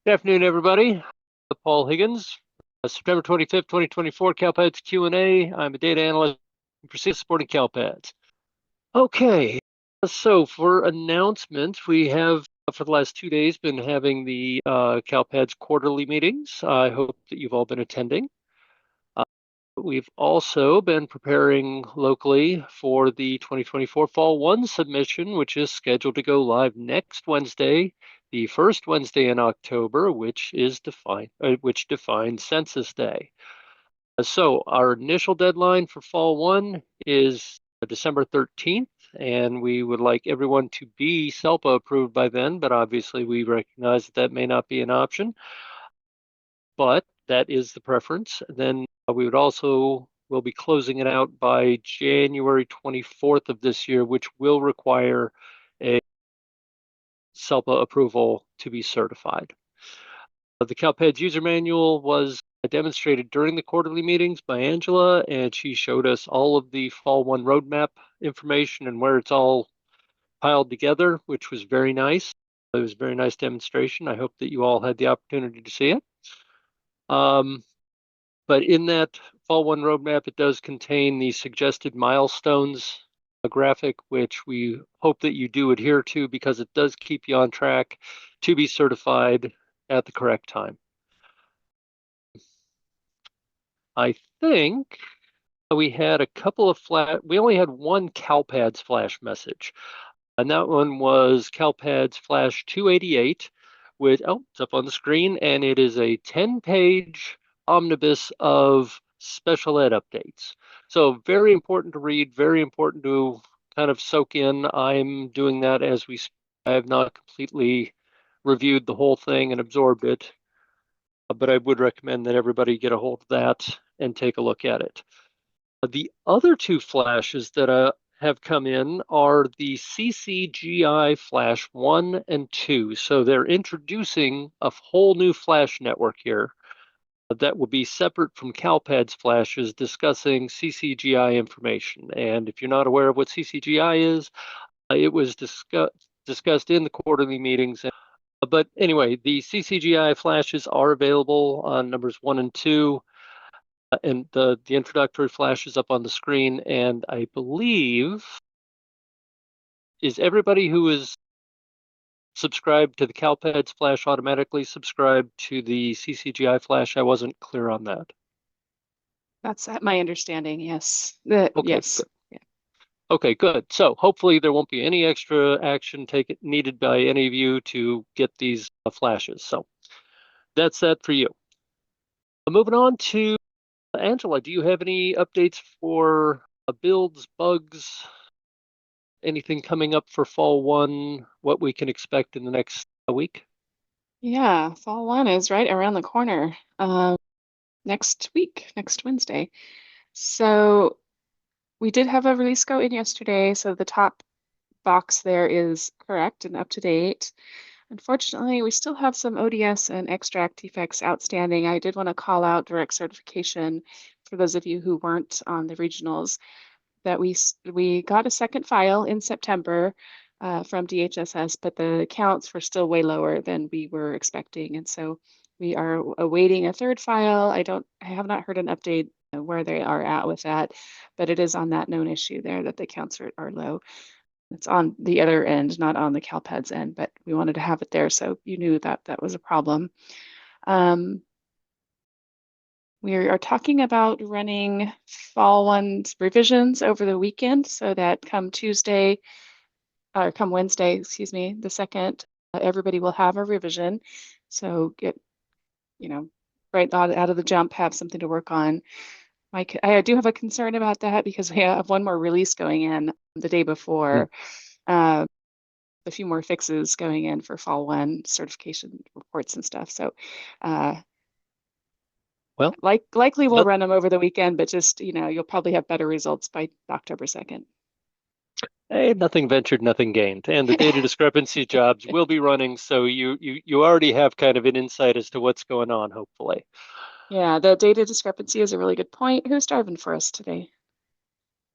Good afternoon, everybody. Paul Higgins, September 25th, 2024, CALPADS Q&A. I'm a data analyst supporting CALPADS. Okay, so for announcements, we have for the last 2 days been having the CALPADS quarterly meetings. I hope that you've all been attending. We've also been preparing locally for the 2024 Fall 1 submission, which is scheduled to go live next Wednesday, the first Wednesday in October, which defines Census Day. So our initial deadline for Fall 1 is December 13th, and we would like everyone to be SELPA approved by then, but obviously we recognize that may not be an option, but that is the preference. Then we will be closing it out by January 24th of this year, which will require a SELPA approval to be certified. The CALPADS user manual was demonstrated during the quarterly meetings by Angela, and she showed us all of the Fall 1 roadmap information and where it's all piled together, which was very nice. It was a very nice demonstration. I hope that you all had the opportunity to see it. But in that Fall 1 roadmap, it does contain the suggested milestones graphic, which we hope that you do adhere to because it does keep you on track to be certified at the correct time. I think we had a couple of we only had one CALPADS flash message, and that one was CALPADS Flash 288 with, it's up on the screen, and it is a 10-page omnibus of special ed updates. So very important to read, very important to kind of soak in. I'm doing that as we speak. I have not completely reviewed the whole thing and absorbed it, but I would recommend that everybody get a hold of that and take a look at it. The other two flashes that have come in are the CCGI Flash 1 and 2. So they're introducing a whole new Flash network here that will be separate from CALPADS flashes discussing CCGI information. And if you're not aware of what CCGI is, it was discussed in the quarterly meetings. But anyway, the CCGI flashes are available on numbers 1 and 2. And the introductory flash is up on the screen, and I believe, is everybody who is subscribed to the CALPADS flash automatically subscribed to the CCGI flash? I wasn't clear on that. That's my understanding, yes. Okay, yes. Yeah. Okay, good. So hopefully there won't be any extra action needed by any of you to get these flashes. So that's that for you. Moving on to Angela, do you have any updates for builds, bugs, anything coming up for Fall 1, what we can expect in the next week? Yeah, Fall 1 is right around the corner. Next week, next Wednesday. So we did have a release go in yesterday, so the top box there is correct and up to date. Unfortunately, we still have some ODS and extract defects outstanding. I did want to call out direct certification for those of you who weren't on the regionals, that we got a second file in September from DHSS, but the counts were still way lower than we were expecting. And so we are awaiting a third file. I have not heard an update where they are at with that, but it is on that known issue there that the counts are low. It's on the other end, not on the CALPADS end, but we wanted to have it there so you knew that that was a problem. We are talking about running Fall 1's revisions over the weekend so that come Wednesday, excuse me, the 2nd, everybody will have a revision. So get, right out of the jump, have something to work on. I do have a concern about that because we have one more release going in the day before. A few more fixes going in for Fall 1 certification reports and stuff. So well, likely we'll run them over the weekend, but just, you'll probably have better results by October 2nd. Hey, nothing ventured, nothing gained. And the data discrepancy jobs will be running, so you already have kind of an insight as to what's going on, hopefully. Yeah, the data discrepancy is a really good point. Who's driving for us today?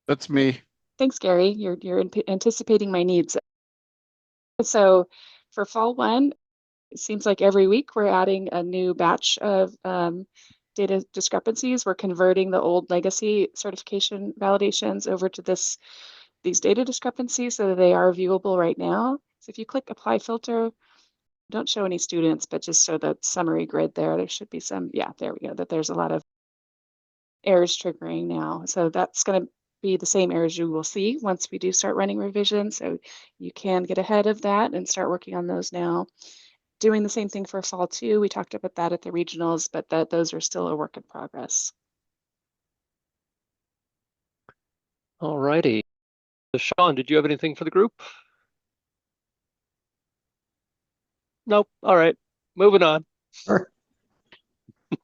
That's me. Thanks, Gary. You're anticipating my needs. So for Fall 1, it seems like every week we're adding a new batch of data discrepancies. We're converting the old legacy certification validations over to these data discrepancies so that they are viewable right now. So if you click apply filter, don't show any students, but just show the summary grid there. There should be some, yeah, there we go, that there's a lot of errors triggering now. So that's going to be the same errors you will see once we do start running revisions. So you can get ahead of that and start working on those now. Doing the same thing for fall 2. We talked about that at the regionals, but those are still a work in progress. All righty. Sean, did you have anything for the group? Nope. All right. Moving on. It's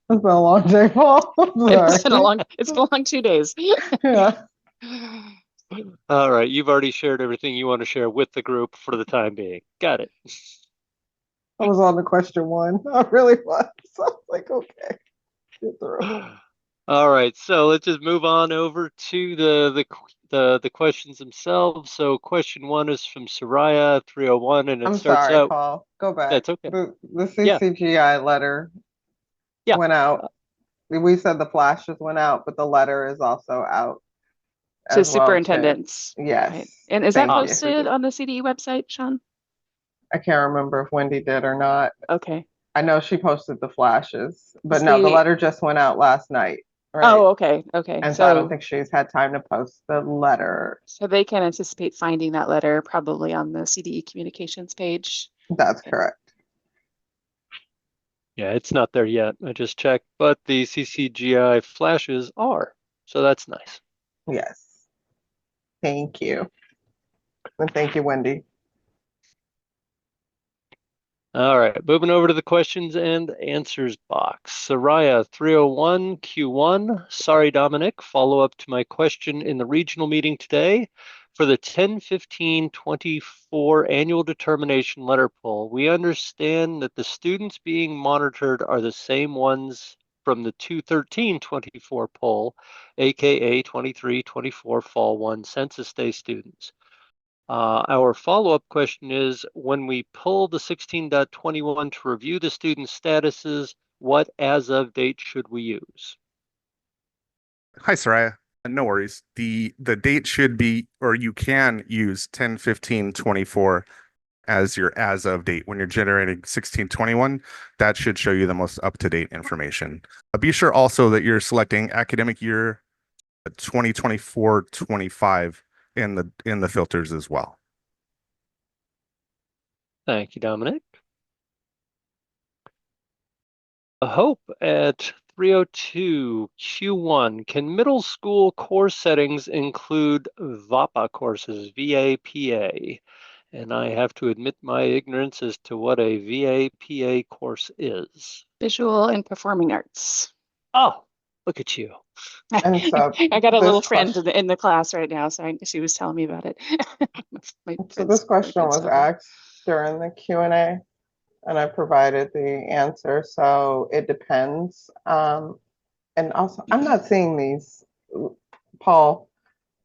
been a long day, Paul. It's been a long 2 days. Yeah. All right. You've already shared everything you want to share with the group for the time being. Got it. I was on the question 1. I really was. So I was like, okay, get through. All right. So let's just move on over to the questions themselves. So question 1 is from Soraya 301, and it I'm starts sorry, out. Paul. Go back. That's okay. The CCGI letter went out. We said the flashes went out, but the letter is also out. To superintendents. Yes. Right. And is that Thank you. posted on the CDE website, Sean? I can't remember if Wendy did or not. Okay. I know she posted the flashes, but no, the letter just went out last night. Right? Oh, okay. Okay. And so I don't think she's had time to post the letter. So they can anticipate finding that letter probably on the CDE communications page. That's correct. Yeah, it's not there yet. I just checked, but the CCGI flashes are. So that's nice. Yes. Thank you. And thank you, Wendy. All right, moving over to the questions and answers box. Soraya 301 Q1. Sorry, Dominic. Follow up to my question in the regional meeting today. For the 10/15/24 annual determination letter poll, we understand that the students being monitored are the same ones from the 2/13/24 poll, aka 23/24 Fall 1 Census Day students. Our follow-up question is, when we pull the 16.21 to review the student statuses, what as of date should we use? Hi, Soraya. No worries. The date should be, or you can use 10/15/24 as your as of date. When you're generating 16/21, that should show you the most up-to-date information. Be sure also that you're selecting academic year 2024-25 in the filters as well. Thank you, Dominic. Hope at 302 Q1. Can middle school course settings include VAPA courses, VAPA? And I have to admit my ignorance as to what a VAPA course is. Visual and Performing Arts. Oh, look at you. And so I got a little friend in the class right now, so she was telling me about it. So this question was asked during the Q&A, and I provided the answer. So it depends. And also, I'm not seeing these. Paul,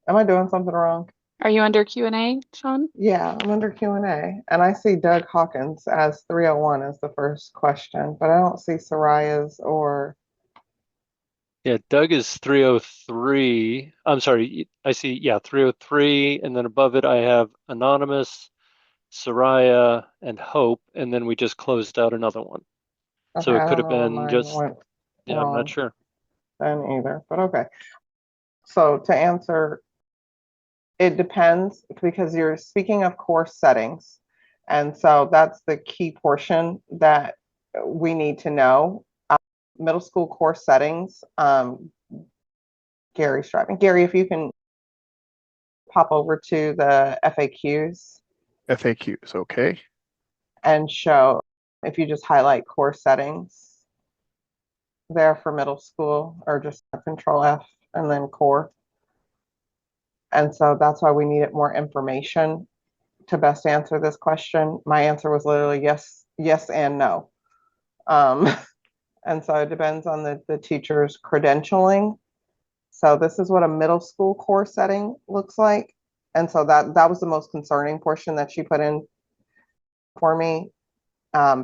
am I doing something wrong? Are you under Q&A, Sean? Yeah, I'm under Q&A, and I see Doug Hawkins as 301 as the first question, but I don't see Soraya's or. Yeah, Doug is 303. I'm sorry, I see, 303, and then above it I have Anonymous, Soraya, and Hope, and then we just closed out another one. Okay, So it I could don't have know been where just, mine went I'm not wrong sure. then either, but okay. So to answer, it depends, because you're speaking of course settings. And so that's the key portion that we need to know. Middle school course settings. Gary's driving. Gary, if you can pop over to the FAQs. FAQs, okay. And show, if you just highlight course settings there for middle school, or just Control F and then core. And so that's why we needed more information to best answer this question. My answer was literally yes, yes, and no. And so it depends on the teacher's credentialing. So this is what a middle school course setting looks like. And so that was the most concerning portion that she put in for me.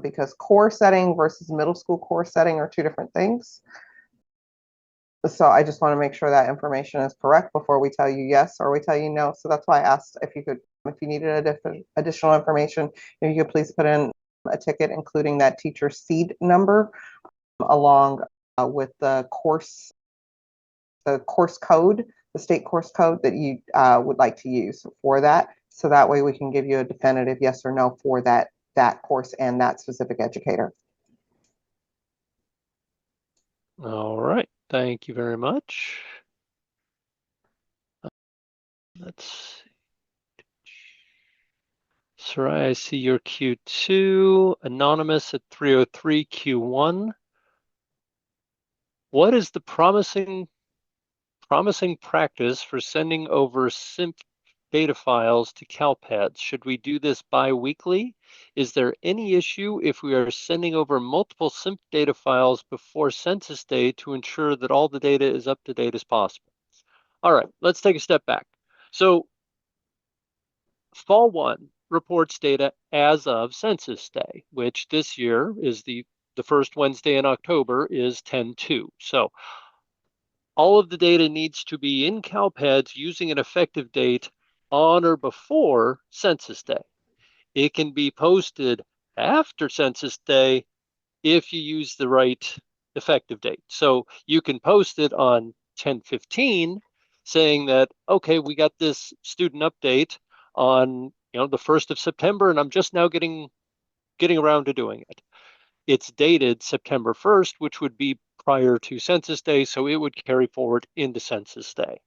because core setting versus middle school core setting are two different things. So I just want to make sure that information is correct before we tell you yes or we tell you no. So that's why I asked if you needed additional information, if you could please put in a ticket, including that teacher seed number, along with the course code, the state course code that you would like to use for that. So that way we can give you a definitive yes or no for that course and that specific educator. All right. Thank you very much. Let's see. Soraya, I see your Q2, anonymous at 303 Q1. What is the promising practice for sending over SINF data files to CALPADS? Should we do this bi-weekly? Is there any issue if we are sending over multiple SINF data files before census day to ensure that all the data is up to date as possible? All right, let's take a step back. So Fall 1 reports data as of census day, which this year is the first Wednesday in October is 10/2. So all of the data needs to be in CalPADS using an effective date on or before census day. It can be posted after census day if you use the right effective date. So you can post it on 10/15 saying that, okay, we got this student update on the 1st of September, and I'm just now getting around to doing it. It's dated September 1st, which would be prior to census day, so it would carry forward into census day.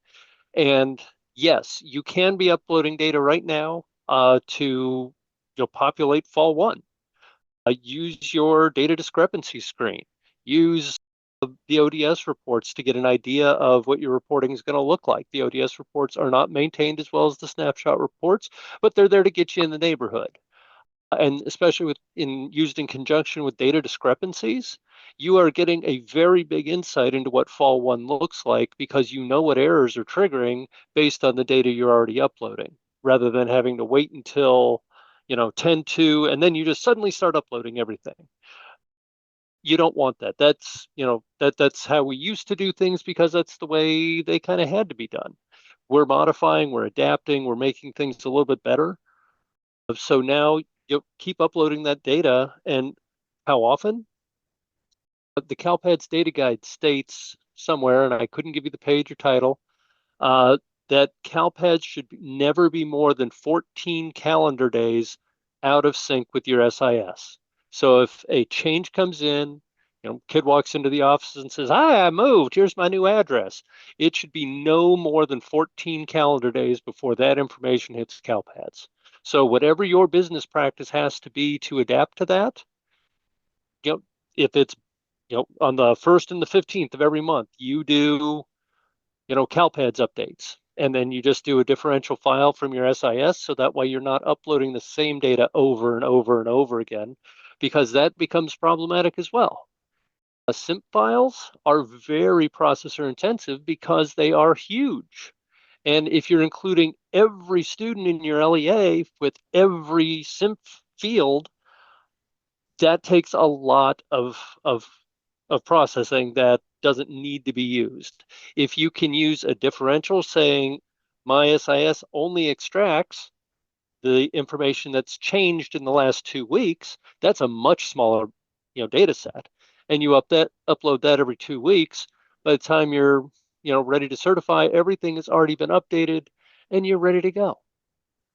And yes, you can be uploading data right now to populate Fall 1. Use your data discrepancy screen. Use the ODS reports to get an idea of what your reporting is going to look like. The ODS reports are not maintained as well as the snapshot reports, but they're there to get you in the neighborhood. And especially used in conjunction with data discrepancies, you are getting a very big insight into what Fall 1 looks like because you know what errors are triggering based on the data you're already uploading, rather than having to wait until 10/2 and then you just suddenly start uploading everything. You don't want that. That's how we used to do things because that's the way they kind of had to be done. We're modifying, we're adapting, we're making things a little bit better. So now you keep uploading that data. And how often? The CalPADS data guide states somewhere, and I couldn't give you the page or title, that CalPADS should never be more than 14 calendar days out of sync with your SIS. So if a change comes in, kid walks into the office and says, "Hi, I moved. Here's my new address." It should be no more than 14 calendar days before that information hits CalPADS. So whatever your business practice has to be to adapt to that, if it's on the 1st and the 15th of every month, you do CalPADS updates, and then you just do a differential file from your SIS, so that way you're not uploading the same data over and over and over again, because that becomes problematic as well. SIMP files are very processor intensive because they are huge. And if you're including every student in your LEA with every SIMP field, that takes a lot of processing that doesn't need to be used. If you can use a differential saying my SIS only extracts the information that's changed in the last 2 weeks, that's a much smaller data set. And you upload that every 2 weeks. By the time you're ready to certify, everything has already been updated and you're ready to go.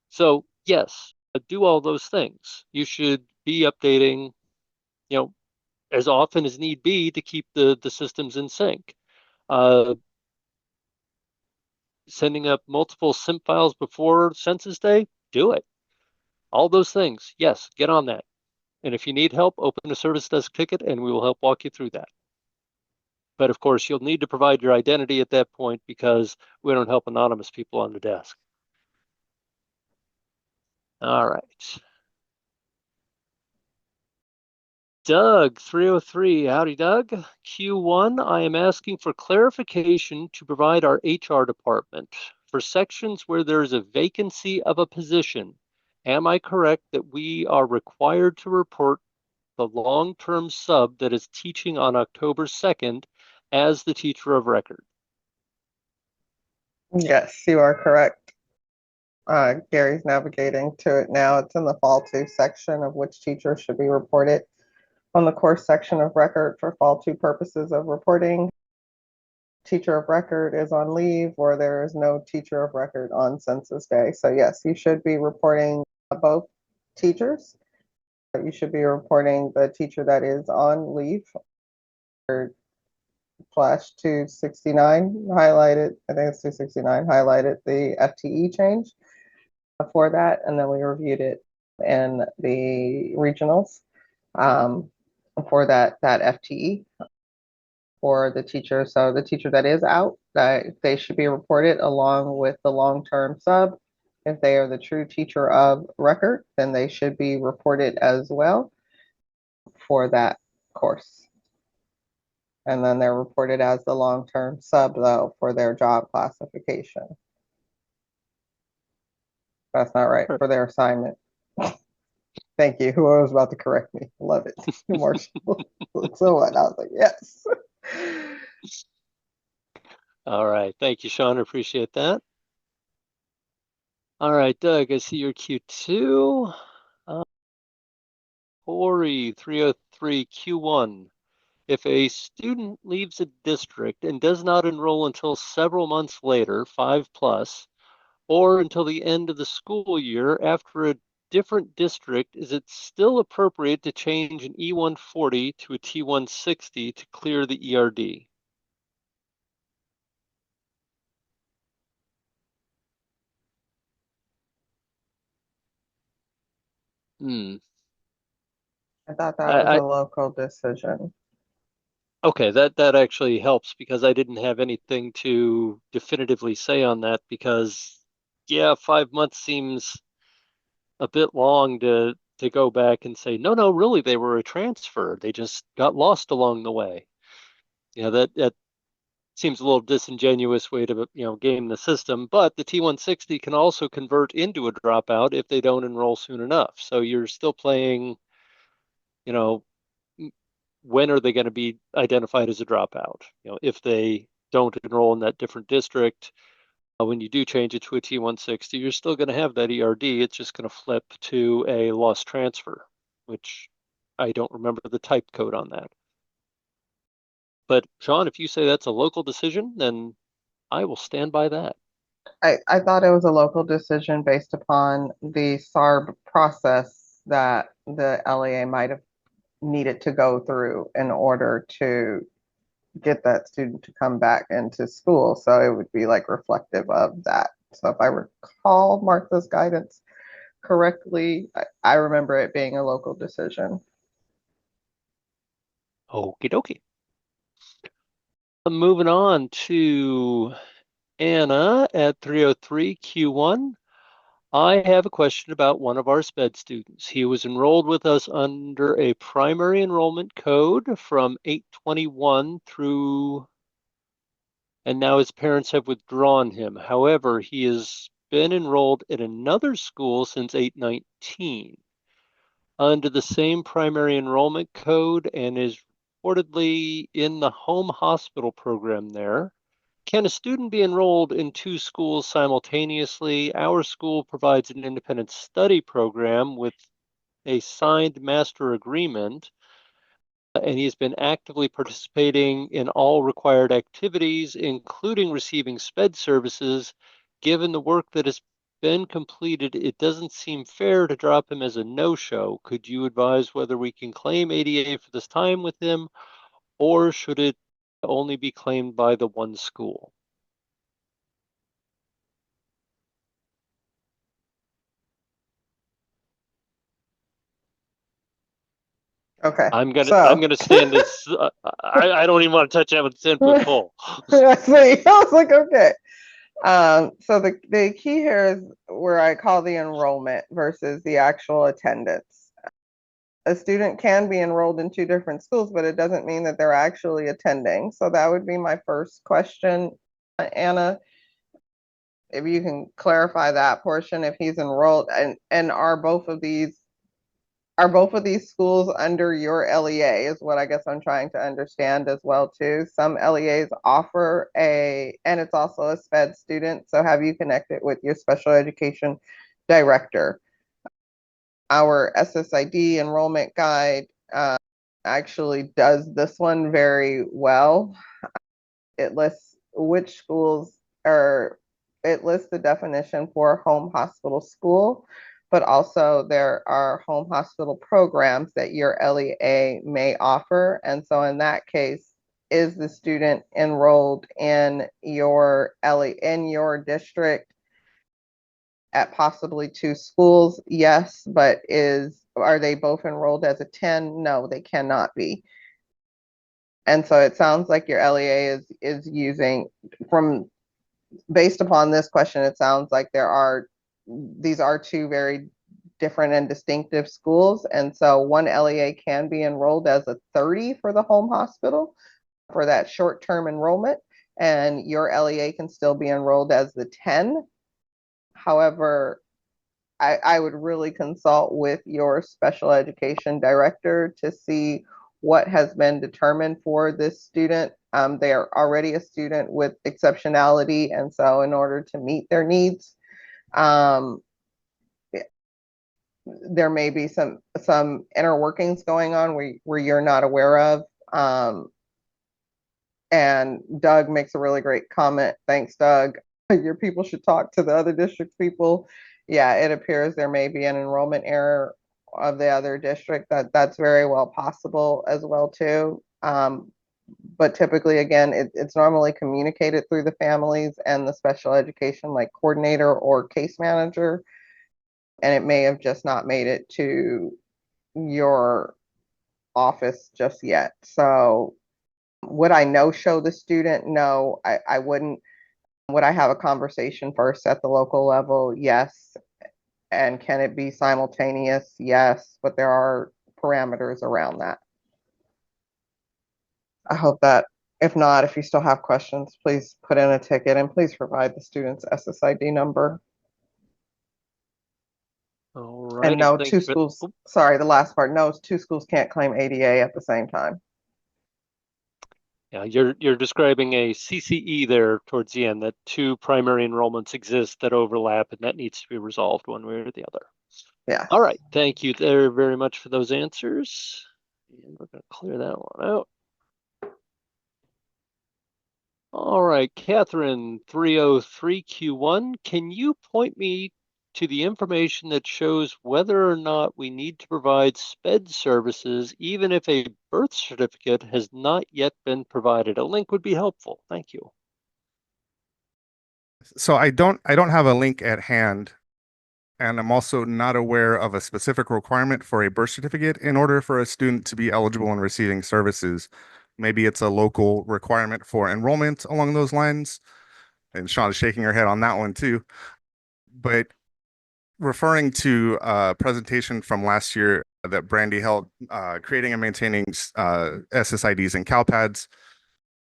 So yes, do all those things. You should be updating as often as need be to keep the systems in sync. Sending up multiple SIMP files before census day, do it. All those things, yes, get on that. And if you need help, open a service desk ticket and we will help walk you through that. But of course, you'll need to provide your identity at that point because we don't help anonymous people on the desk. All right. Doug, 303. Howdy, Doug. Q1, I am asking for clarification to provide our HR department for sections where there is a vacancy of a position. Am I correct that we are required to report the long-term sub that is teaching on October 2nd as the teacher of record. Yes, you are correct. Gary's navigating to it now. It's in the Fall 2 section of which teachers should be reported on the course section of record for Fall 2 purposes of reporting. Teacher of record is on leave or there is no teacher of record on census day. So yes, you should be reporting both teachers. You should be reporting the teacher that is on leave. Flash 269 highlighted, I think it's 269 highlighted the FTE change for that, and then we reviewed it in the regionals for that FTE for the teacher. So the teacher that is out, they should be reported along with the long-term sub. If they are the true teacher of record, then they should be reported as well for that course. And then they're reported as the long-term sub, though, for their job classification. That's not right for their assignment. Thank you. Who was about to correct me? Love it. Marshall. So what? I was like, yes. All right. Thank you, Sean. I appreciate that. All right, Doug, I see your Q2. Corey, 303 Q1. If a student leaves a district and does not enroll until several months later, 5+, or until the end of the school year after a different district, is it still appropriate to change an E140 to a T160 to clear the ERD? I thought that was a local decision. Okay, that actually helps because I didn't have anything to definitively say on that because, yeah, 5 months seems a bit long to go back and say, no, really, they were a transfer. They just got lost along the way. That seems a little disingenuous way to, game the system, but the T160 can also convert into a dropout if they don't enroll soon enough. So you're still playing, when are they going to be identified as a dropout? If they don't enroll in that different district, when you do change it to a T160, you're still going to have that ERD. It's just going to flip to a lost transfer, which I don't remember the type code on that. But Sean, if you say that's a local decision, then I will stand by that. I thought it was a local decision based upon the SARB process that the LEA might have needed to go through in order to get that student to come back into school. So it would be like reflective of that. So if I recall Martha's guidance correctly, I remember it being a local decision. Okie dokie. Moving on to Anna at 303 Q1. I have a question about one of our SPED students. He was enrolled with us under a primary enrollment code from 8/21 through, and now his parents have withdrawn him. However, he has been enrolled in another school since 8/19 under the same primary enrollment code and is reportedly in the home hospital program there. Can a student be enrolled in 2 schools simultaneously? Our school provides an independent study program with a signed master agreement, and he's been actively participating in all required activities, including receiving SPED services. Given the work that has been completed, it doesn't seem fair to drop him as a no-show. Could you advise whether we can claim ADA for this time with him, or should it only be claimed by the one school? Okay. I'm gonna stand as I don't even want to touch that with a 10-foot pole. I was like, okay. So the key here is where I call the enrollment versus the actual attendance. A student can be enrolled in 2 different schools, but it doesn't mean that they're actually attending. So that would be my first question, Anna. If you can clarify that portion, if he's enrolled and are both of these are both of these schools under your LEA is what I guess I'm trying to understand as well too. Some LEAs offer and it's also a SPED student. So have you connected with your special education director? Our SSID enrollment guide actually does this one very well. It lists which schools it lists the definition for home hospital school, but also there are home hospital programs that your LEA may offer. And so in that case, is the student enrolled in your district at possibly 2 schools? Yes, but are they both enrolled as a 10? No, they cannot be. And so it sounds like your LEA is using, based upon this question, it sounds like these are 2 very different and distinctive schools. And so one LEA can be enrolled as a 30 for the home hospital for that short-term enrollment, and your LEA can still be enrolled as the 10. However, I would really consult with your special education director to see what has been determined for this student. They are already a student with exceptionality, and so in order to meet their needs, there may be some inner workings going on where you're not aware of. And Doug makes a really great comment. Thanks, Doug. Your people should talk to the other district people. Yeah, it appears there may be an enrollment error of the other district. That's very well possible as well too. But typically, again, it's normally communicated through the families and the special education like coordinator or case manager, and it may have just not made it to your office just yet. So would I no-show the student? No, I wouldn't. Would I have a conversation first at the local level? Yes. And can it be simultaneous? Yes, but there are parameters around that. I hope that, if not, if you still have questions, please put in a ticket and please provide the student's SSID number. All right. And no, 2 schools, sorry, the last part, no, 2 schools can't claim ADA at the same time. Yeah, you're describing a CCE there towards the end, that 2 primary enrollments exist that overlap, and that needs to be resolved one way or the other. Yeah. All right. Thank you there very much for those answers. And we're going to clear that one out. All right, Catherine, 303Q1, can you point me to the information that shows whether or not we need to provide SPED services, even if a birth certificate has not yet been provided? A link would be helpful. Thank you. So I don't have a link at hand, and I'm also not aware of a specific requirement for a birth certificate in order for a student to be eligible in receiving services. Maybe it's a local requirement for enrollment along those lines. And Sean is shaking her head on that one too. But referring to a presentation from last year that Brandy held, creating and maintaining SSIDs and CALPADS,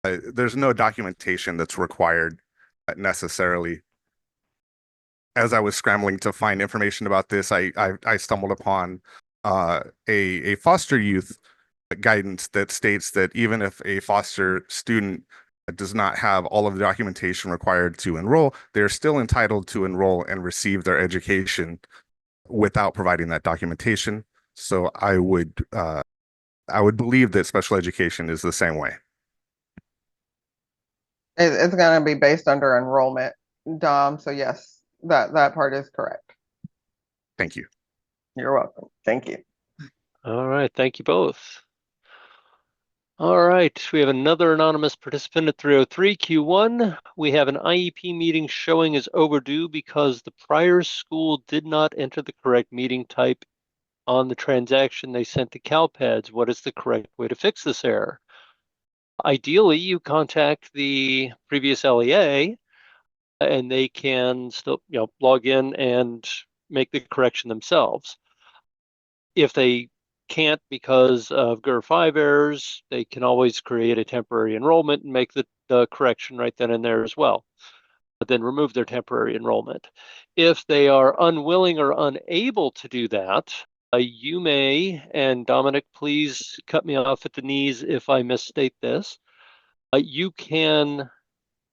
there's no documentation that's required necessarily. As I was scrambling to find information about this, I stumbled upon a foster youth guidance that states that even if a foster student does not have all of the documentation required to enroll, they're still entitled to enroll and receive their education without providing that documentation. So I would believe that special education is the same way. It's going to be based under enrollment, Dom. So yes, that part is correct. Thank you. You're welcome. Thank you. All right. Thank you both. All right, we have another anonymous participant at 303Q1. We have an IEP meeting showing as overdue because the prior school did not enter the correct meeting type on the transaction they sent to CALPADS. What is the correct way to fix this error? Ideally, you contact the previous LEA and they can still, log in and make the correction themselves. If they can't because of GER5 errors, they can always create a temporary enrollment and make the correction right then and there as well, but then remove their temporary enrollment. If they are unwilling or unable to do that, You may, and Dominic, please cut me off at the knees if I misstate this. You can,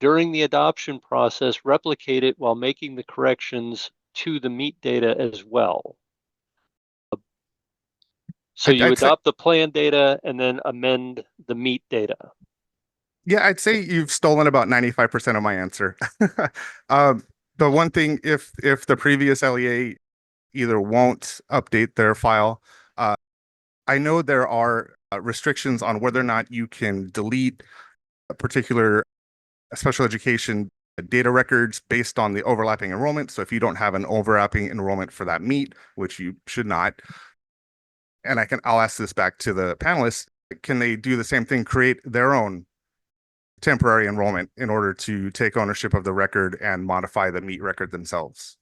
during the adoption process, replicate it while making the corrections to the MEET data as well. So you I'd say, adopt the plan data and then amend the MEET data. yeah, I'd say you've stolen about 95% of my answer. The one thing, if the previous LEA either won't update their file, I know there are restrictions on whether or not you can delete a particular special education data records based on the overlapping enrollment. So if you don't have an overlapping enrollment for that MEET, which you should not, and I'll ask this back to the panelists, can they do the same thing, create their own temporary enrollment in order to take ownership of the record and modify the MEET record themselves?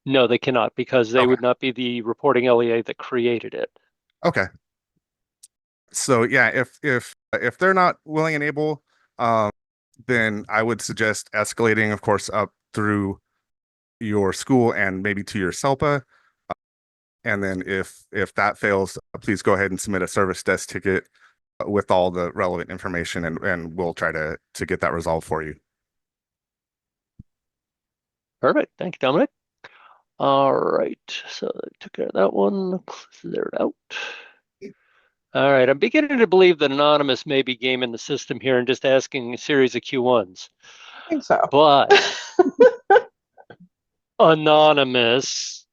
No, they cannot, because they Okay. would not be the reporting LEA that created it. Okay. So yeah, if they're not willing and able, then I would suggest escalating, of course, up through your school and maybe to your SELPA. And then if that fails, please go ahead and submit a service desk ticket with all the relevant information, and we'll try to get that resolved for you. Perfect. Thank you, Dominic. All right. So I took care of that one. Clear it out. All right. I'm beginning to believe that Anonymous may be gaming the system here and just asking a series of Q1s. I think so. But Anonymous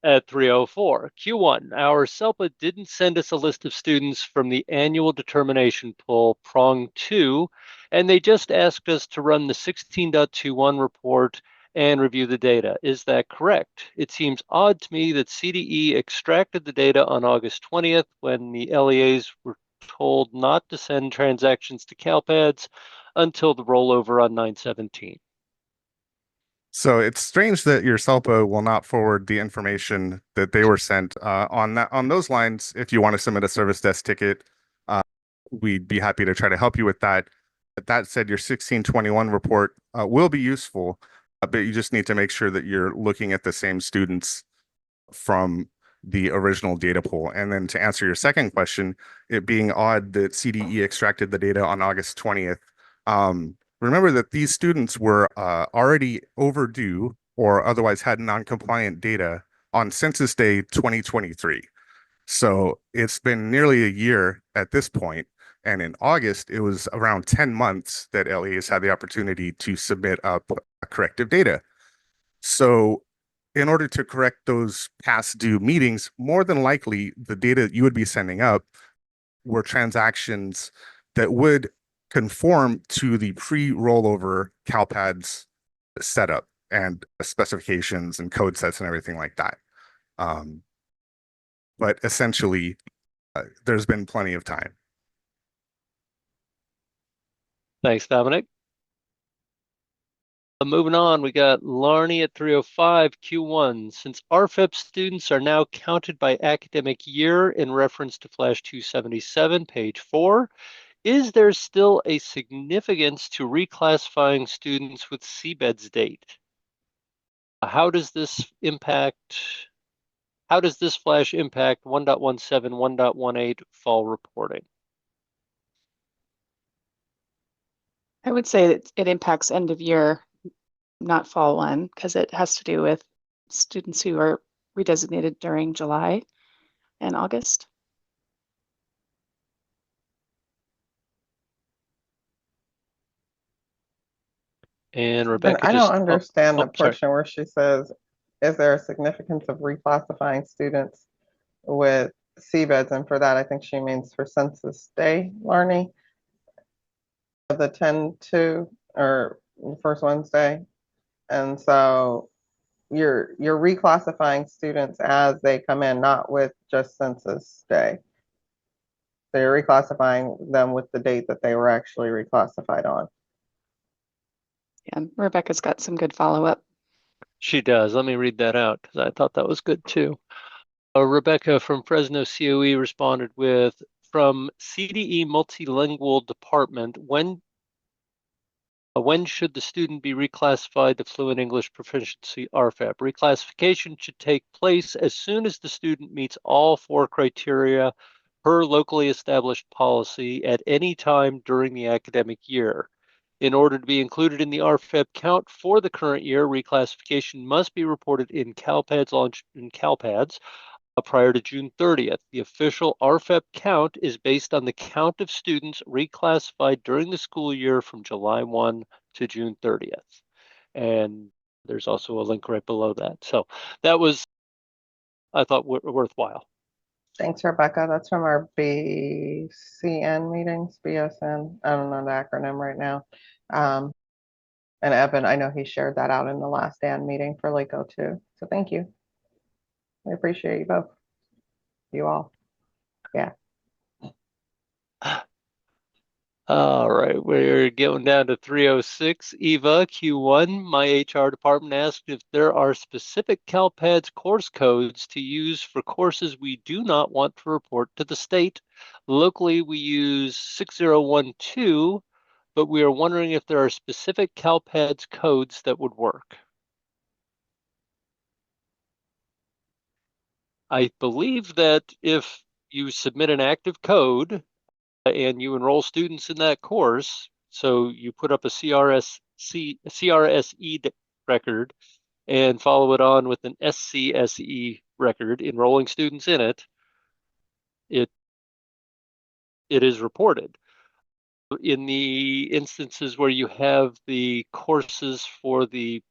at 3:04. Q1, our SELPA didn't send us a list of students from the annual determination pool, Prong II, and they just asked us to run the 16.21 report and review the data. Is that correct? It seems odd to me that CDE extracted the data on August 20th when the LEAs were told not to send transactions to CALPADS until the rollover on 9/17. So it's strange that your SELPA will not forward the information that they were sent. On those lines, if you want to submit a service desk ticket, we'd be happy to try to help you with that. But that said, your 1621 report will be useful, but you just need to make sure that you're looking at the same students from the original data pool. And then to answer your second question, it being odd that CDE extracted the data on August 20th, remember that these students were already overdue or otherwise had non-compliant data on Census Day 2023. So it's been nearly a year at this point, and in August, it was around 10 months that LEAs had the opportunity to submit up corrective data. So in order to correct those past due meetings, more than likely the data you would be sending up were transactions that would conform to the pre-rollover CALPADS setup and specifications and code sets and everything like that. But essentially, there's been plenty of time. Thanks, Dominic. Moving on, we got Larney at 3:05 Q1. Since RFEP students are now counted by academic year in reference to Flash 277, page 4, is there still a significance to reclassifying students with CBEDS date? How does this Flash impact 1.17, 1.18 fall reporting? I would say that it impacts end of year, not fall one, because it has to do with students who are redesignated during July and August. And And Rebecca I just, don't understand the sorry. portion where she says, is there a significance of reclassifying students with CBEDS? And for that, I think she means for census day learning of the 10-2 or first Wednesday. And so you're reclassifying students as they come in, not with just census day. So you're reclassifying them with the date that they were actually reclassified on. Yeah, Rebecca's got some good follow-up. She does. Let me read that out because I thought that was good too. Rebecca from Fresno COE responded with, from CDE Multilingual Department, when When should the student be reclassified to Fluent English Proficiency RFEP? Reclassification should take place as soon as the student meets all 4 criteria per locally established policy at any time during the academic year. In order to be included in the RFEP count for the current year, reclassification must be reported in CALPADS launch in CALPADS prior to June 30th. The official RFEP count is based on the count of students reclassified during the school year from July 1 to June 30th. And there's also a link right below that. So that was, I thought, worthwhile. Thanks, Rebecca. That's from our BCN meetings, BSN. I don't know the acronym right now. And Evan, I know he shared that out in the last Dan meeting for LACO too. So thank you. I appreciate you both. You all. Yeah. All right, we're going down to 306. Eva, Q1. My HR department asked if there are specific CALPADS course codes to use for courses we do not want to report to the state. Locally, we use 6012, but we are wondering if there are specific CALPADS codes that would work. I believe that if you submit an active code, and you enroll students in that course, so you put up a CRSE record and follow it on with an SCSE record, enrolling students in it, it is reported. In the instances where you have the courses for the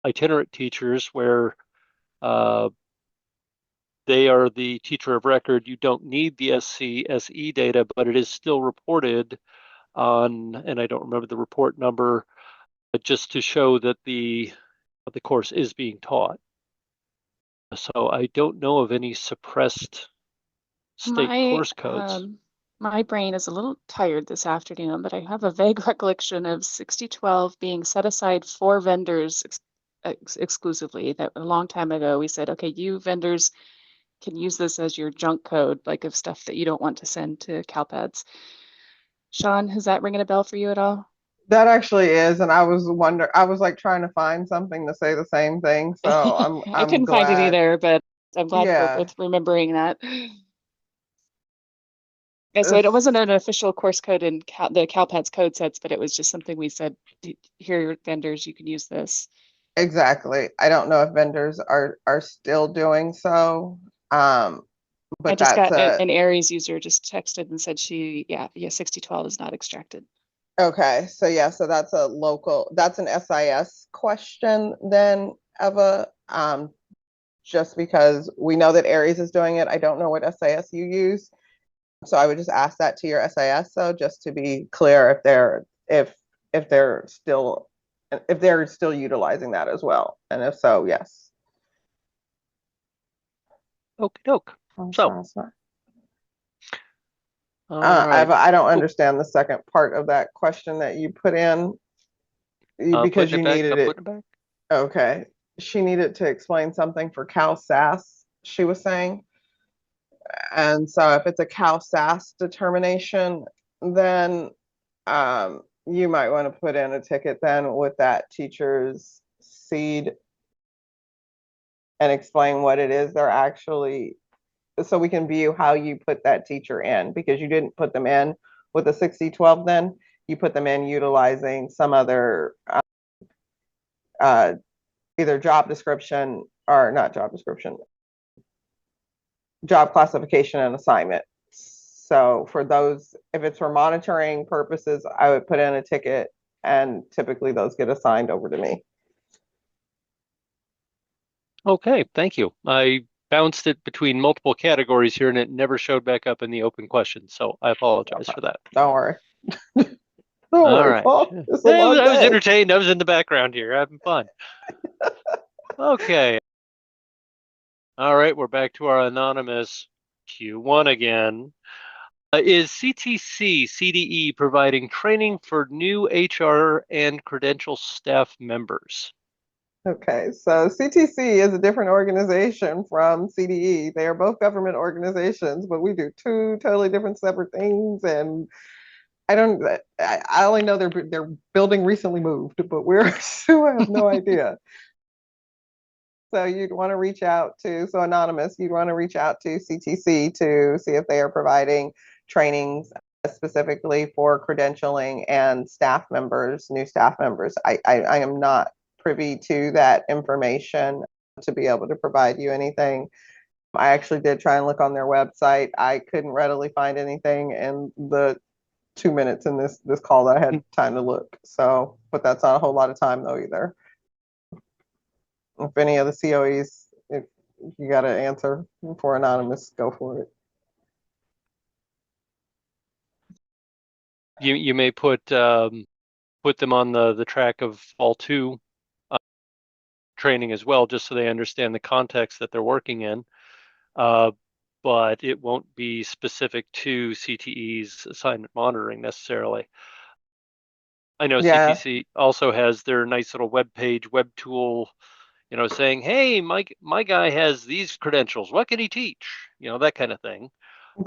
itinerant teachers where they are the teacher of record, you don't need the SCSE data, but it is still reported on, and I don't remember the report number, but just to show that the course is being taught. So I don't know of any suppressed state course codes. My brain is a little tired this afternoon, but I have a vague recollection of 6012 being set aside for vendors exclusively. That a long time ago we said, okay, you vendors can use this as your junk code, like of stuff that you don't want to send to CALPADS. Sean, is that ringing a bell for you at all? That actually is, and I was like trying to find something to say the same thing. So I couldn't find it either, but I'm glad we're both remembering that. Yeah, so it wasn't an official course code in the CALPADS code sets, but it was just something we said, here, vendors, you can use this. Exactly. I don't know if vendors are still doing so. But I just got an Aries user just texted and said 6012 is not extracted. Okay, so yeah, so that's an SIS question then, Eva. Just because we know that Aries is doing it, I don't know what SIS you use. So I would just ask that to your SIS, so just to be clear if they're still utilizing that as well. And if so, yes. Okie doke. So I don't understand the second part of that question that you put in because you needed it. Okay. She needed to explain something for CalSAS, she was saying. And so if it's a CalSAS determination, then you might want to put in a ticket then with that teacher's seed and explain what it is they're actually, so we can view how you put that teacher in, because you didn't put them in with a 6012 then, you put them in utilizing some other either job description or not job description, job classification and assignment. So for those, if it's for monitoring purposes, I would put in a ticket, and typically those get assigned over to me. Okay, thank you. I bounced it between multiple categories here and it never showed back up in the open question. So I apologize for that. Don't worry. All right. I was entertained. I was in the background here having fun. Okay. All right, we're back to our anonymous Q1 again. Is CTC CDE providing training for new HR and credential staff members? Okay, so CTC is a different organization from CDE. They are both government organizations, but we do two totally different separate things. And I don't. I only know their building recently moved, but where so I have no idea. So you'd want to reach out to Anonymous. You'd want to reach out to CTC to see if they are providing trainings specifically for credentialing and staff members, new staff members. I am not privy to that information to be able to provide you anything. I actually did try and look on their website. I couldn't readily find anything in the 2 minutes in this call that I had time to look. So, but that's not a whole lot of time though either. If any of the COEs, if you got an answer for Anonymous, go for it. You may put them on the track of Fall 2 training as well, just so they understand the context that they're working in. But it won't be specific to CTE's assignment monitoring necessarily. I know Yeah. CTC also has their nice little web page, web tool, saying, hey, my guy has these credentials. What can he teach? That kind of thing.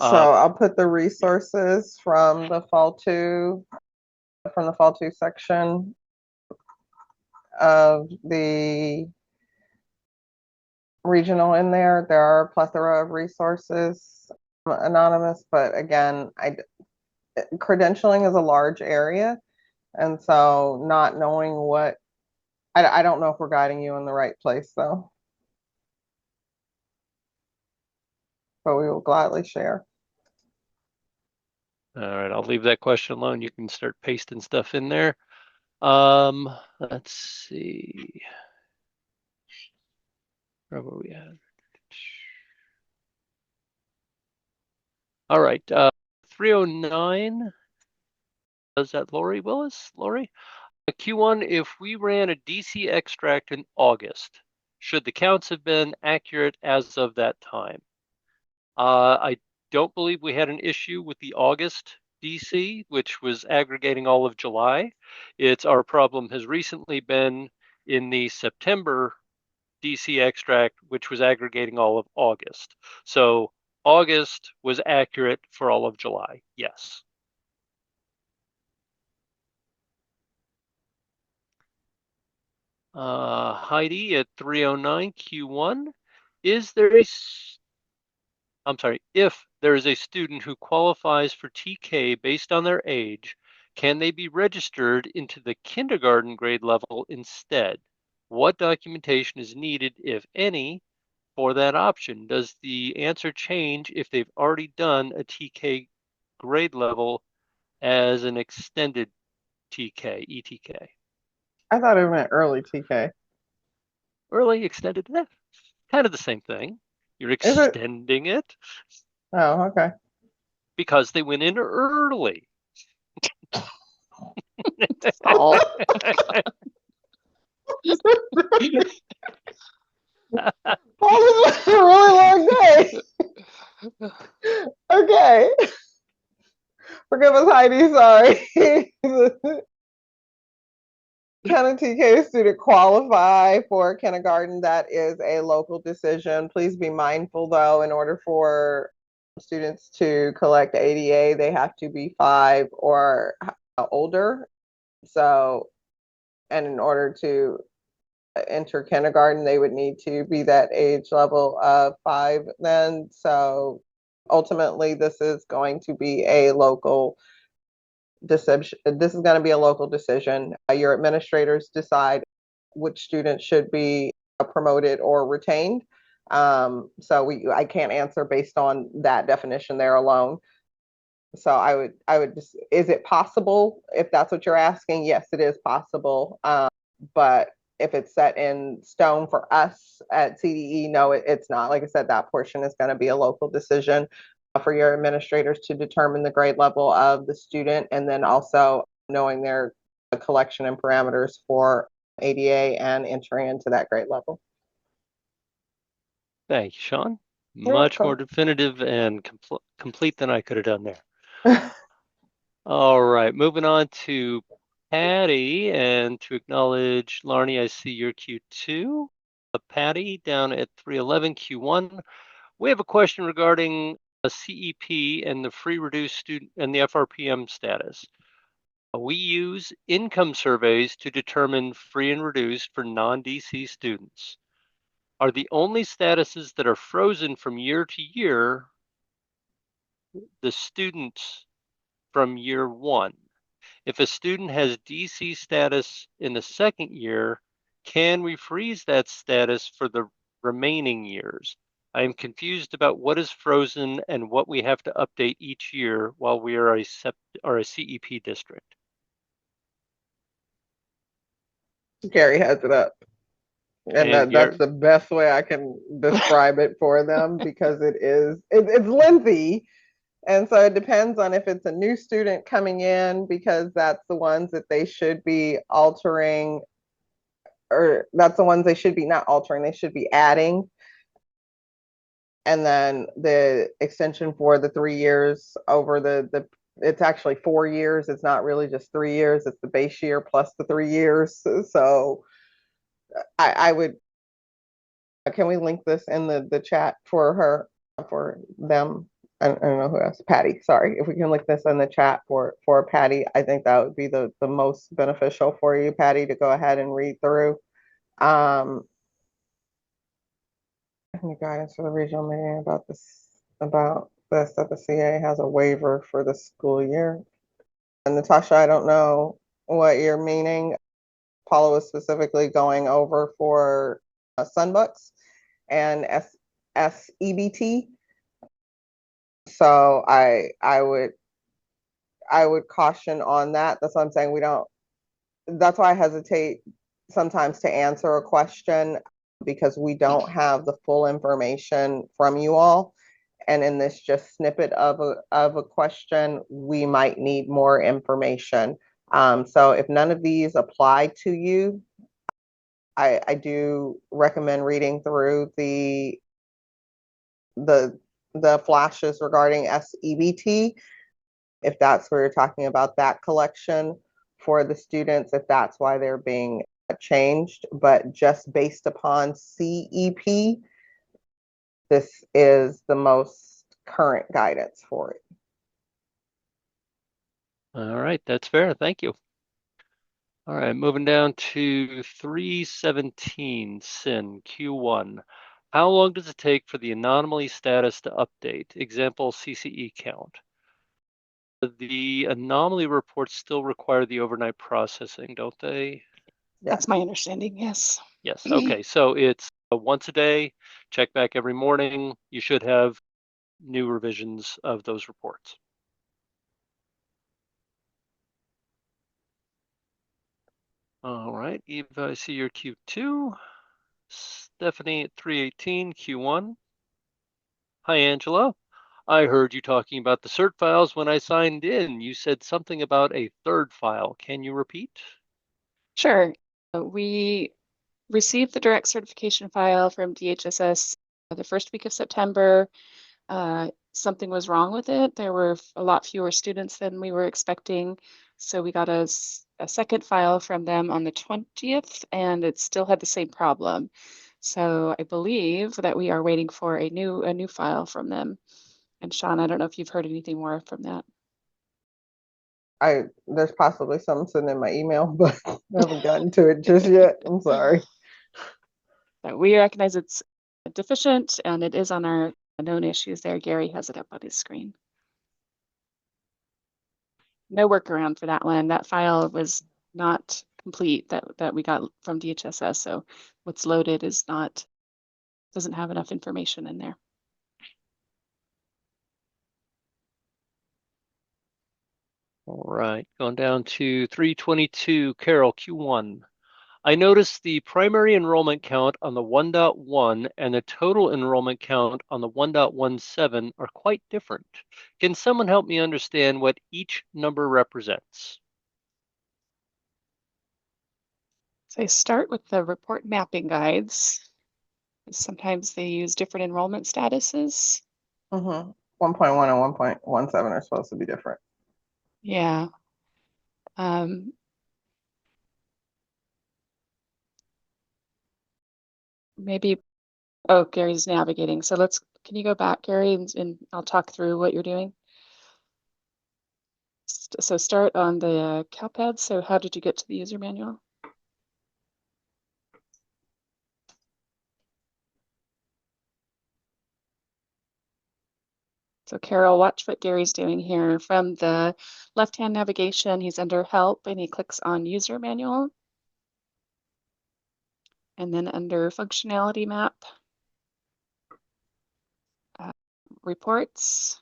So I'll put the resources from the Fall 2 section of the regional in there. There are a plethora of resources, Anonymous, but again, credentialing is a large area, and so not knowing what, I don't know if we're guiding you in the right place though, but we will gladly share. All right, I'll leave that question alone. You can start pasting stuff in there. Let's see. Where were we at? All right, 309. Is that Lori Willis? Lori? Q1, if we ran a DC extract in August, should the counts have been accurate as of that time? I don't believe we had an issue with the August DC, which was aggregating all of July. Our problem has recently been in the September DC extract, which was aggregating all of August. So August was accurate for all of July, yes. Heidi at 309 Q1. If there is a student who qualifies for TK based on their age, can they be registered into the kindergarten grade level instead? What documentation is needed, if any, for that option? Does the answer change if they've already done a TK grade level as an extended TK, ETK? I thought it meant early TK. Early, extended, kind of the same thing. You're Is it? extending it Oh, okay. because they went in early. Oh. Paul, this was a really long day. Okay. Forgive us, Heidi. Sorry. Can a TK student qualify for kindergarten? That is a local decision. Please be mindful, though, in order for students to collect ADA, they have to be 5 or older. So, and in order to enter kindergarten, they would need to be that age level of 5 then. So ultimately, this is going to be a local decision. This is going to be a local decision. Your administrators decide which students should be promoted or retained. So I can't answer based on that definition there alone. So I would just, is it possible? If that's what you're asking, yes, it is possible. But if it's set in stone for us at CDE, no, it's not. Like I said, that portion is going to be a local decision for your administrators to determine the grade level of the student, and then also knowing their collection and parameters for ADA and entering into that grade level. Thank you, Sean. You're Much welcome. more definitive and complete than I could have done there. All right, moving on to Patty, and to acknowledge Larnie, I see your Q2. Patty down at 311 Q1. We have a question regarding a CEP and the free reduced student and the FRPM status. We use income surveys to determine free and reduced for non-DC students. Are the only statuses that are frozen from year to year the students from year one? If a student has DC status in the second year, can we freeze that status for the remaining years? I am confused about what is frozen and what we have to update each year while we are a CEP district. Gary has it up. And that's the best way I can describe it for them because it's lengthy. And so it depends on if it's a new student coming in, because that's the ones that they should be altering, or that's the ones they should be not altering, they should be adding. And then the extension for the 3 years over it's actually 4 years. It's not really just 3 years. It's the base year plus the 3 years. So I would, can we link this in the chat for them? I don't know who else. Patty, sorry. If we can link this in the chat for Patty, I think that would be the most beneficial for you, Patty, to go ahead and read through. Any guidance for the regional meeting about that the CA has a waiver for the school year. And Natasha, I don't know what you're meaning. Paula was specifically going over for Sunbucks and SEBT. So I would caution on that. That's what I'm saying. That's why I hesitate sometimes to answer a question, because we don't have the full information from you all. And in this just snippet of a question, we might need more information. So if none of these apply to you, I do recommend reading through the flashes regarding SEBT, if that's where you're talking about that collection for the students, if that's why they're being changed. But just based upon CEP, this is the most current guidance for it. All right, that's fair. Thank you. All right, moving down to 317 SIN Q1. How long does it take for the anomaly status to update? Example, CCE count. The anomaly reports still require the overnight processing, don't they? That's my understanding, yes. Yes, okay, so it's once a day, check back every morning. You should have new revisions of those reports. All right, Eva, I see your Q2. Stephanie at 318, Q1. Hi, Angela. I heard you talking about the cert files when I signed in. You said something about a third file. Can you repeat? Sure. We received the direct certification file from DHSS the first week of September. Something was wrong with it. There were a lot fewer students than we were expecting. So we got a second file from them on the 20th, and it still had the same problem. So I believe that we are waiting for a new file from them. And Sean, I don't know if you've heard anything more from that. There's possibly some sitting in my email, but I haven't gotten to it just yet. I'm sorry. But we recognize it's deficient, and it is on our known issues there. Gary has it up on his screen. No workaround for that one. That file was not complete that we got from DHSS. So what's loaded doesn't have enough information in there. All right, going down to 322, Carol, Q1. I noticed the primary enrollment count on the 1.1 and the total enrollment count on the 1.17 are quite different. Can someone help me understand what each number represents? So I start with the report mapping guides. Sometimes they use different enrollment statuses. 1.1 and 1.17 are supposed to be different. Yeah. Maybe, oh, Gary's navigating. So let's Can you go back, Gary, and I'll talk through what you're doing? So start on the CALPADS. So how did you get to the user manual? So Carol, watch what Gary's doing here. From the left-hand navigation, he's under Help, and he clicks on User Manual. And then under Functionality Map, Reports,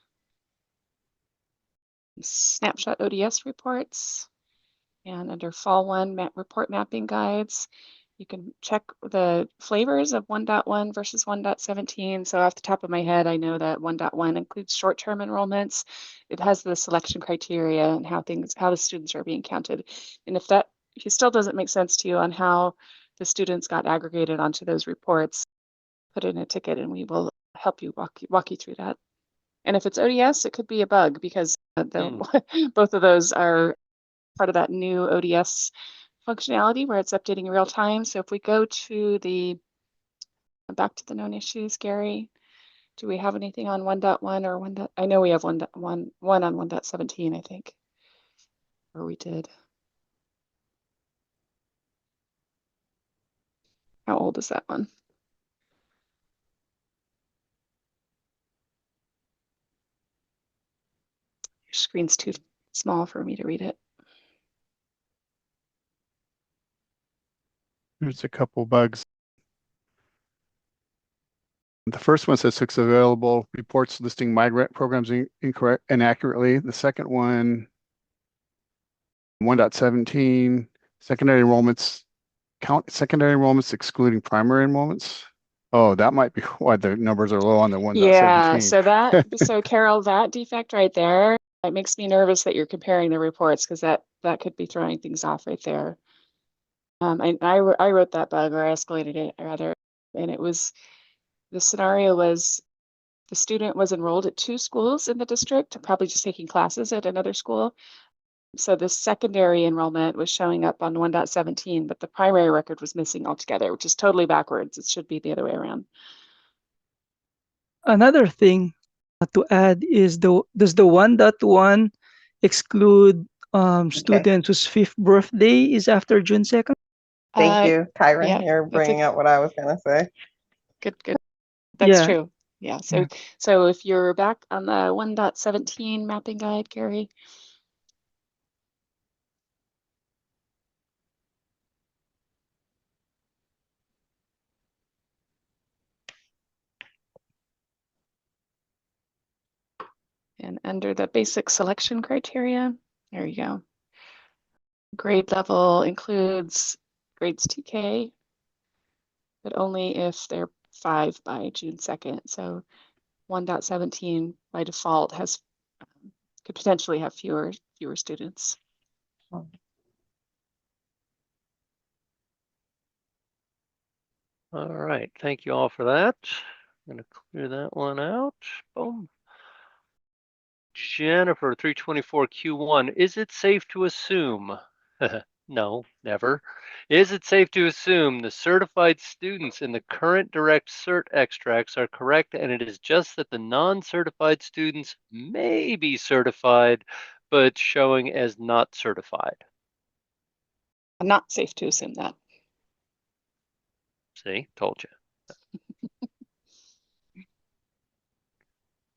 Snapshot ODS Reports, and under Fall 1 Report Mapping Guides, you can check the flavors of 1.1 versus 1.17. So off the top of my head, I know that 1.1 includes short-term enrollments. It has the selection criteria and how the students are being counted. And if it still doesn't make sense to you on how the students got aggregated onto those reports, put in a ticket and we will help you walk you through that. And if it's ODS, it could be a bug because both of those are part of that new ODS functionality where it's updating in real time. So if we go to back to the known issues, Gary, do we have anything on 1.1 or 1. I know we have 1.1 on 1.17, I think. Or we did. How old is that one? Your screen's too small for me to read it. There's a couple bugs. The first one says six available reports listing migrant programs incorrect inaccurately. The second one, 1.17, secondary enrollments count secondary enrollments excluding primary enrollments. Oh, that might be why the numbers are low on the 1.17. Yeah, so Carol, that defect right there, it makes me nervous that you're comparing the reports because that could be throwing things off right there. I wrote that bug, or escalated it rather, and the scenario was the student was enrolled at 2 schools in the district, probably just taking classes at another school. So the secondary enrollment was showing up on 1.17, but the primary record was missing altogether, which is totally backwards. It should be the other way around. Another thing to add is does the 1.1 exclude students whose 5th birthday is after June 2nd? Thank you, Kyron. Yeah, You're bringing up what I was going to say. Good. That's Yeah. true. Yeah. So if you're back on the 1.17 mapping guide, Gary. And under the basic selection criteria, there you go. Grade level includes grades TK, but only if they're 5 by June 2nd. So 1.17 by default could potentially have fewer students. All right, thank you all for that. I'm gonna clear that one out. Boom. Jennifer, 324 Q1. Is it safe to assume? No, never. Is it safe to assume the certified students in the current direct cert extracts are correct, and it is just that the non-certified students may be certified, but showing as not certified? Not safe to assume that. See, told you.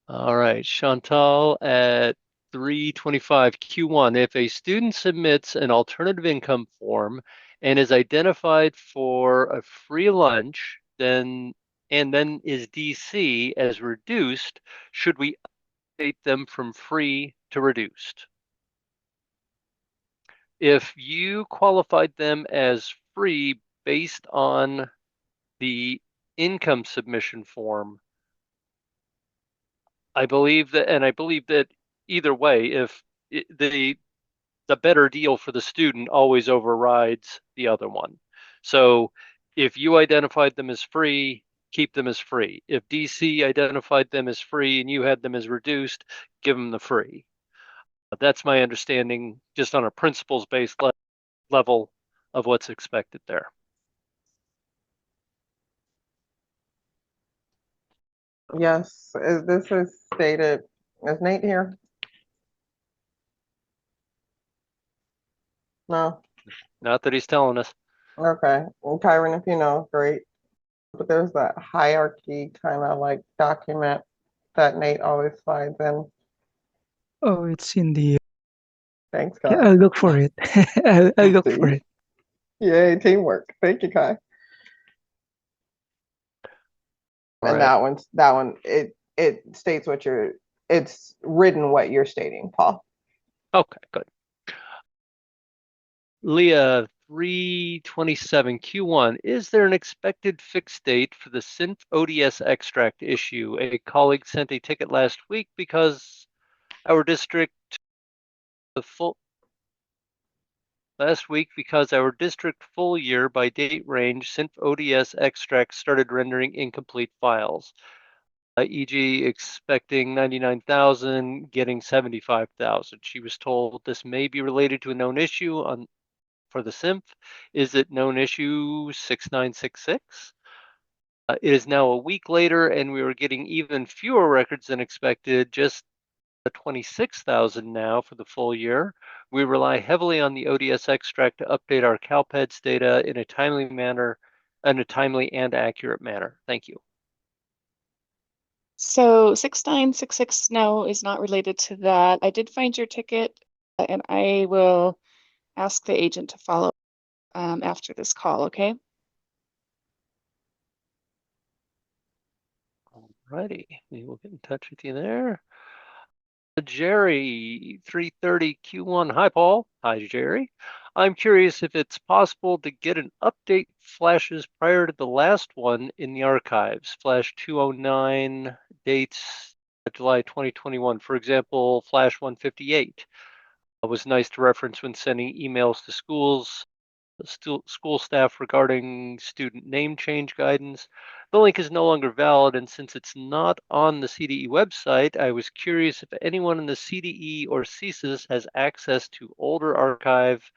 All right, Chantal at 325 Q1. If a student submits an alternative income form and is identified for a free lunch, then is DC as reduced, should we update them from free to reduced? If you qualified them as free based on the income submission form, I believe that either way, if the better deal for the student always overrides the other one. So if you identified them as free, keep them as free. If DC identified them as free and you had them as reduced, give them the free. That's my understanding, just on a principles-based level of what's expected there. Yes, this is stated. Is Nate here? No. Not that he's telling us. Okay. Well, Kyron, if you know, great. But there's that hierarchy kind of like document that Nate always slides in. Oh, it's in the. Thanks, Okay, Kai. I'll look for it. I'll look for See? it. Yay, teamwork. Thank you, Kai. And Right. that one, it states what it's written what you're stating, Paul. Okay, good. Leah, 327 Q1. Is there an expected fixed date for the SINF ODS extract issue? A colleague sent a ticket last week because our district full year by date range SINF ODS extract started rendering incomplete files. E.g., expecting 99,000, getting 75,000. She was told this may be related to a known issue for the SINF. Is it known issue 6966? It is now a week later, and we are getting even fewer records than expected, just 26,000 now for the full year. We rely heavily on the ODS extract to update our CALPADS data in a timely and accurate manner. Thank you. So 6966, no, is not related to that. I did find your ticket, and I will ask the agent to follow after this call, okay? Alrighty, we will get in touch with you there. Jerry, 330 Q1. Hi, Paul. Hi, Jerry. I'm curious if it's possible to get an update flashes prior to the last one in the archives. Flash 209 dates July 2021. For example, flash 158. It was nice to reference when sending emails to schools, school staff regarding student name change guidance. The link is no longer valid, and since it's not on the CDE website, I was curious if anyone in the CDE or CSIS has access to older archive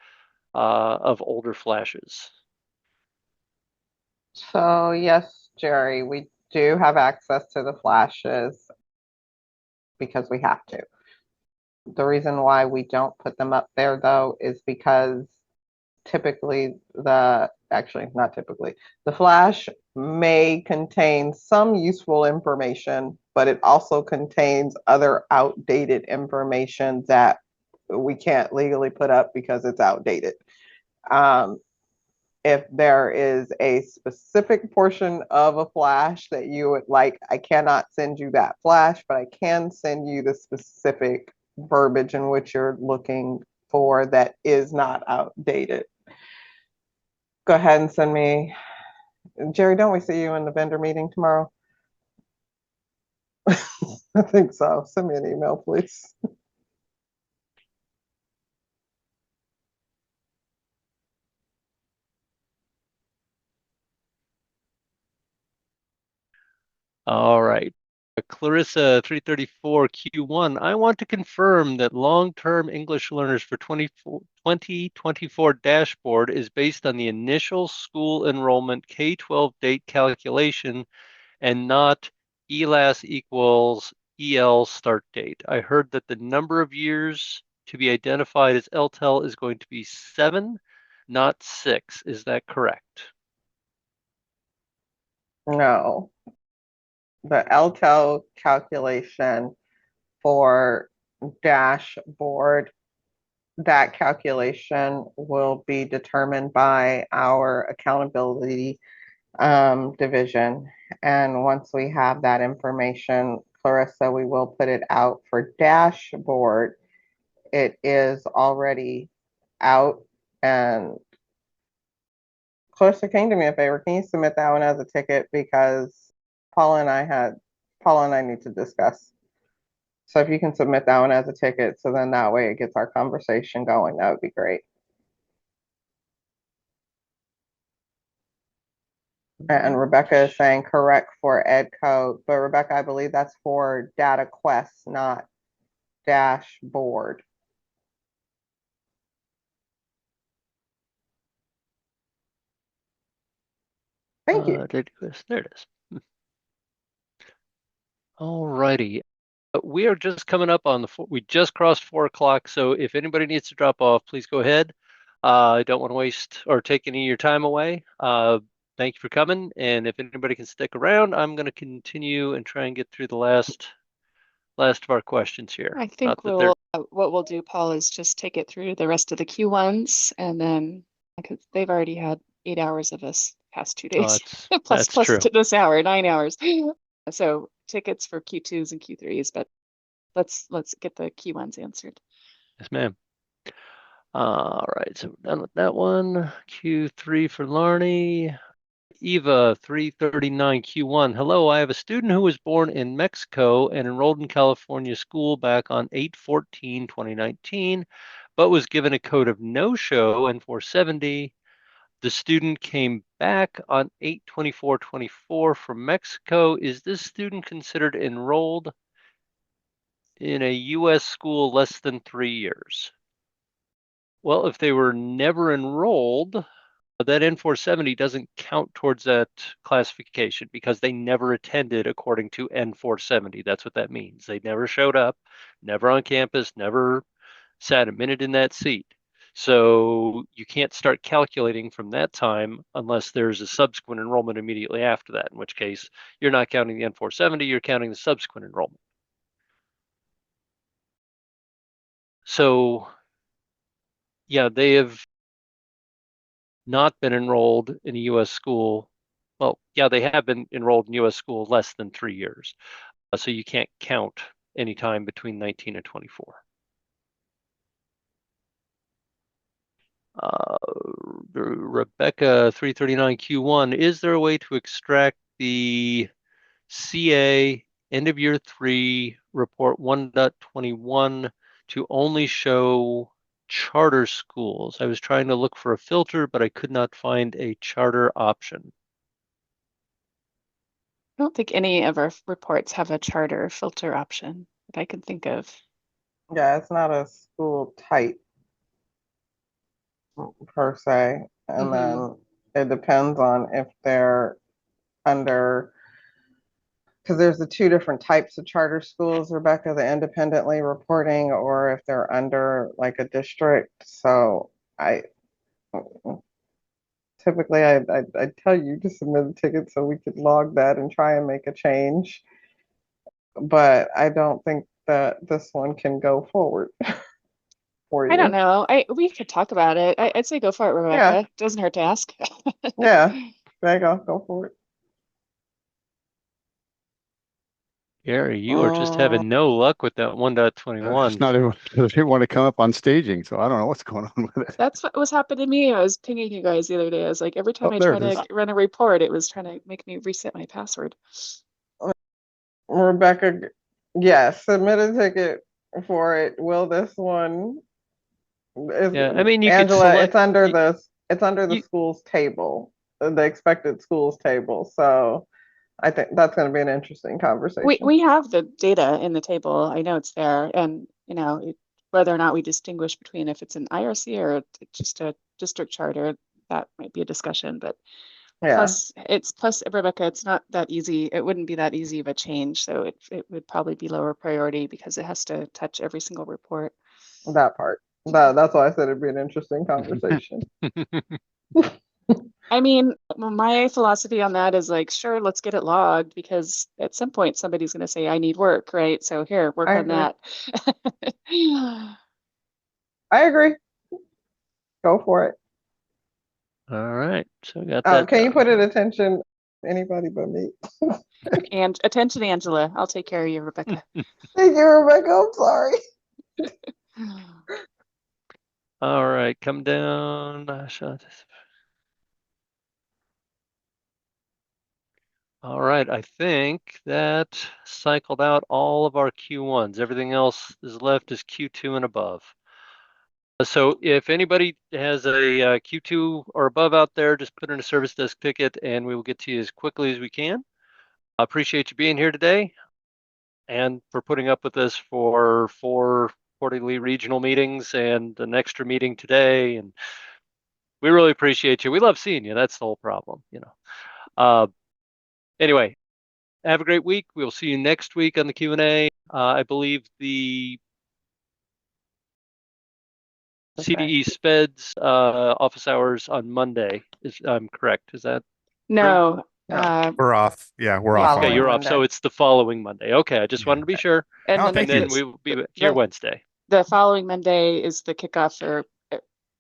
of older flashes. So yes, Jerry, we do have access to the flashes because we have to. The reason why we don't put them up there though is because typically not typically, the flash may contain some useful information, but it also contains other outdated information that we can't legally put up because it's outdated. If there is a specific portion of a flash that you would like, I cannot send you that flash, but I can send you the specific verbiage in which you're looking for that is not outdated. Go ahead and send me. Jerry, don't we see you in the vendor meeting tomorrow? I think so. Send me an email, please. All right. Clarissa, 334 Q1. I want to confirm that long-term English learners for 2024 dashboard is based on the initial school enrollment K-12 date calculation and not ELAS equals EL start date. I heard that the number of years to be identified as LTEL is going to be 7, not 6. Is that correct? No. The LTEL calculation for dashboard, that calculation will be determined by our accountability division. And once we have that information, Clarissa, we will put it out for dashboard. It is already out, and Clarissa, can you do me a favor? Can you submit that one as a ticket, because Paula and I need to discuss. So if you can submit that one as a ticket, so then that way it gets our conversation going, that would be great. And Rebecca is saying correct for ed code, but Rebecca, I believe that's for data quest, not dashboard. Thank you. There it is. All righty. We are just coming up on we just crossed 4 o'clock. So if anybody needs to drop off, please go ahead. I don't want to waste or take any of your time away. Thank you for coming. And if anybody can stick around, I'm going to continue and try and get through the last of our questions here. I think what we'll do, Paul, is just take it through the rest of the Q1s, and then because they've already had 8 hours of us past 2 days, plus true. to this hour, 9 hours. So tickets for Q2s and Q3s, but let's get the Q1s answered. Yes, ma'am. All right, so we're done with that one. Q3 for Larney. Eva 339 Q1. Hello, I have a student who was born in Mexico and enrolled in California school back on 8/14/2019, but was given a code of no-show and 470. The student came back on 8/24/24 from Mexico. Is this student considered enrolled in a U.S. school less than 3 years? Well, if they were never enrolled, that N470 doesn't count towards that classification because they never attended according to N470. That's what that means. They never showed up, never on campus, never sat a minute in that seat. So you can't start calculating from that time unless there's a subsequent enrollment immediately after that, in which case you're not counting the N470, you're counting the subsequent enrollment. So yeah, they have not been enrolled in a U.S. school. Well, yeah, they have been enrolled in U.S. school less than 3 years. So you can't count any time between 19 and 24. Rebecca 339 Q1, is there a way to extract the CA end of year 3 report 1.21 to only show charter schools? I was trying to look for a filter, but I could not find a charter option. I don't think any of our reports have a charter filter option that I can think of. Yeah, it's not a school type per se. And then it depends on if they're under, because there's the two different types of charter schools, Rebecca, the independently reporting, or if they're under like a district. So I typically I'd tell you to submit a ticket so we could log that and try and make a change. But I don't think that this one can go forward for you. I don't know. We could talk about it. I'd say go for it, Rebecca. Yeah. Doesn't hurt to ask. Yeah, there you go for it. Gary, you are just having no luck with that 1.21. It's not even they want to come up on staging, so I don't know what's going on with it. That's what was happening to me. I was pinging you guys the other day. I was like, every time I try to run a report, it was trying to make me reset my password. Rebecca, yes, submit a ticket for it. Will this one? Yeah, I mean, you Angela, could select, it's under the schools table, the expected schools table. So I think that's going to be an interesting conversation. We have the data in the table. I know it's there, and whether or not we distinguish between if it's an IRC or just a district charter, that might be a discussion. But yeah, plus Rebecca, it's not that easy. It wouldn't be that easy of a change, so it would probably be lower priority because it has to touch every single report. That part. That's why I said it'd be an interesting conversation. I mean, my philosophy on that is like, sure, let's get it logged because at some point somebody's going to say, I need work, right? So here, work on that. I agree. Go for it. All right, so we got that. Can you put it attention? Anybody but me. And attention, Angela. I'll take care of you, Rebecca. Thank you, Rebecca. I'm sorry. All right, come down. All right, I think that cycled out all of our Q1s. Everything else is left is Q2 and above. So if anybody has a Q2 or above out there, just put in a service desk ticket and we will get to you as quickly as we can. I appreciate you being here today and for putting up with us for 4 quarterly regional meetings and an extra meeting today. And we really appreciate you. We love seeing you. That's the whole problem, Anyway, Have a great week. We'll see you next week on the Q&A. I believe the CDE SPEDS office hours on Monday is correct. Is that? No, No. We're off. Yeah, we're Yeah. off. Okay, on you're that. off. So Monday. it's the following Monday. Okay, I just Yeah. wanted to be sure. and Oh, then thank And you. then we will be here Wednesday. the following Monday is the kickoff for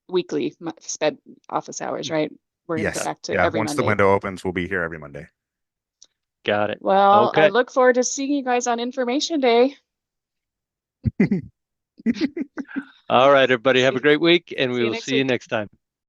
weekly SPED office hours, right? We're gonna Yes. go back to Yeah. every Once the Monday. window opens, we'll be here every Monday. Got it. Well, I Okay. look forward to seeing you guys on Information Day. All right, everybody. Have a See- great week, and see we you will next see you week. next time.